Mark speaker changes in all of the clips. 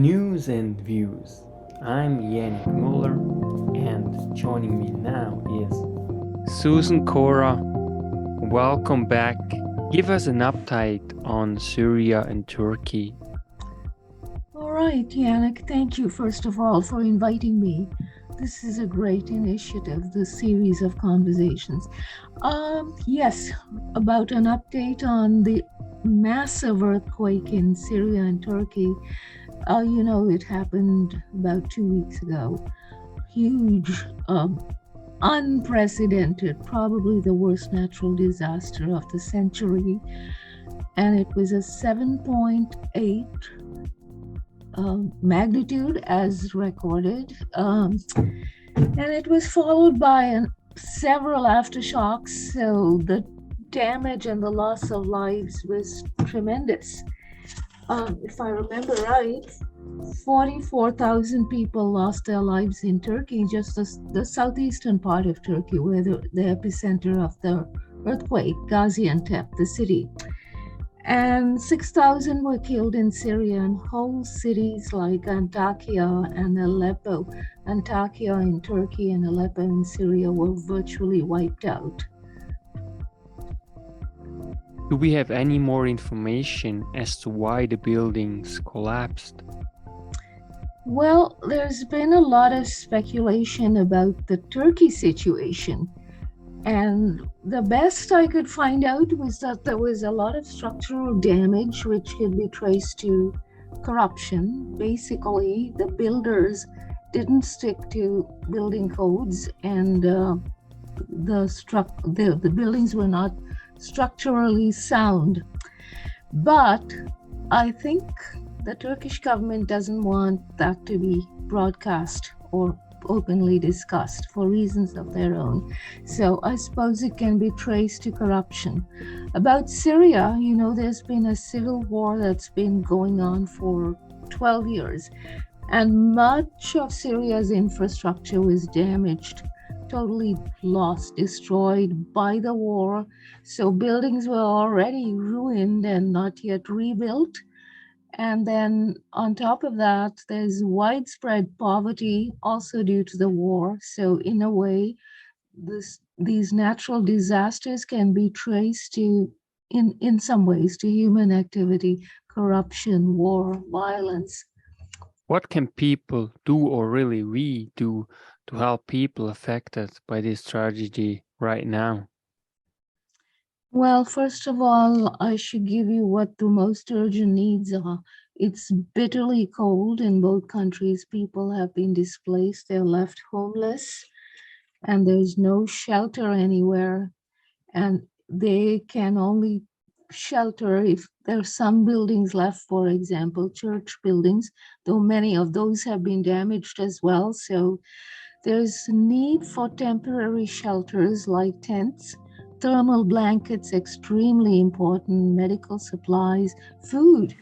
Speaker 1: News and Views. I'm Yannick Muller, and joining me now is Susan Korah. Welcome back. Give us an update on Syria and Turkey.
Speaker 2: All right, Yannick, thank you first of all for inviting me. This is a great initiative, this series of conversations. Yes, about an update on the massive earthquake in Syria and Turkey. It happened about 2 weeks ago. Huge, unprecedented, probably the worst natural disaster of the century. And it was a 7.8 magnitude as recorded. And it was followed by several aftershocks. So the damage and the loss of lives was tremendous. If I remember right, 44,000 people lost their lives in Turkey, just the southeastern part of Turkey, where the epicenter of the earthquake, Gaziantep, the city. And 6,000 were killed in Syria, and whole cities like Antakya and Aleppo, Antakya in Turkey and Aleppo in Syria, were virtually wiped out.
Speaker 1: Do we have any more information as to why the buildings collapsed?
Speaker 2: Well, there's been a lot of speculation about the Turkey situation. And the best I could find out was that there was a lot of structural damage which could be traced to corruption. Basically, the builders didn't stick to building codes, and the buildings were not structurally sound. But I think the Turkish government doesn't want that to be broadcast or openly discussed for reasons of their own. So I suppose it can be traced to corruption. About Syria, there's been a civil war that's been going on for 12 years, and much of Syria's infrastructure was damaged, totally lost, destroyed by the war. So buildings were already ruined and not yet rebuilt. And then on top of that, there's widespread poverty also due to the war. So in a way, these natural disasters can be traced to, in some ways, to human activity, corruption, war, violence.
Speaker 1: What can people do, or really we do, to help people affected by this tragedy right now?
Speaker 2: Well, first of all, I should give you what the most urgent needs are. It's bitterly cold in both countries. People have been displaced, they're left homeless, and there's no shelter anywhere. And they can only shelter if there's some buildings left, for example, church buildings, though many of those have been damaged as well. So there's need for temporary shelters like tents, thermal blankets, extremely important, medical supplies, food,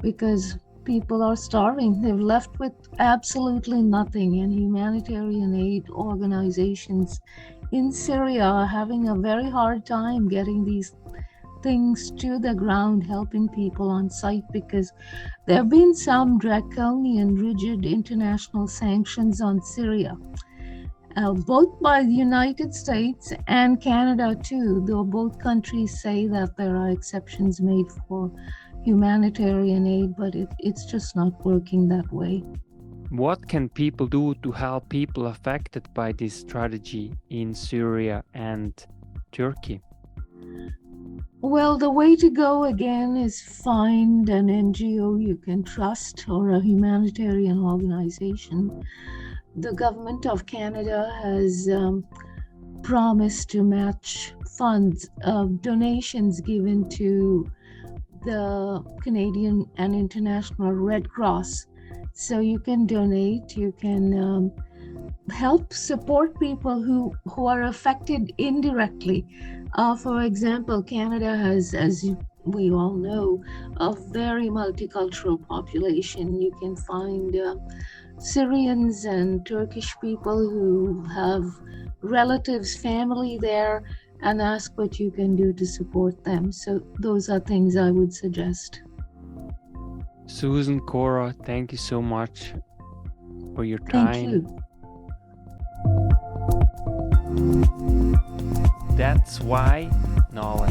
Speaker 2: because people are starving. They're left with absolutely nothing, and humanitarian aid organizations in Syria are having a very hard time getting these things to the ground, helping people on site, because there have been some draconian, rigid international sanctions on Syria. Both by the United States and Canada too, though both countries say that there are exceptions made for humanitarian aid, but it's just not working that way.
Speaker 1: What can people do to help people affected by this tragedy in Syria and Turkey?
Speaker 2: Well, the way to go again is find an NGO you can trust or a humanitarian organization. The government of Canada has promised to match funds, donations given to the Canadian and International Red Cross. So you can donate, you can help support people who are affected indirectly. For example, Canada has, as we all know, a very multicultural population. You can find Syrians and Turkish people who have relatives, family there, and ask what you can do to support them. So those are things I would suggest.
Speaker 1: Susan, Korah, thank you so much for your
Speaker 2: Thank
Speaker 1: time.
Speaker 2: you.
Speaker 1: That's why knowledge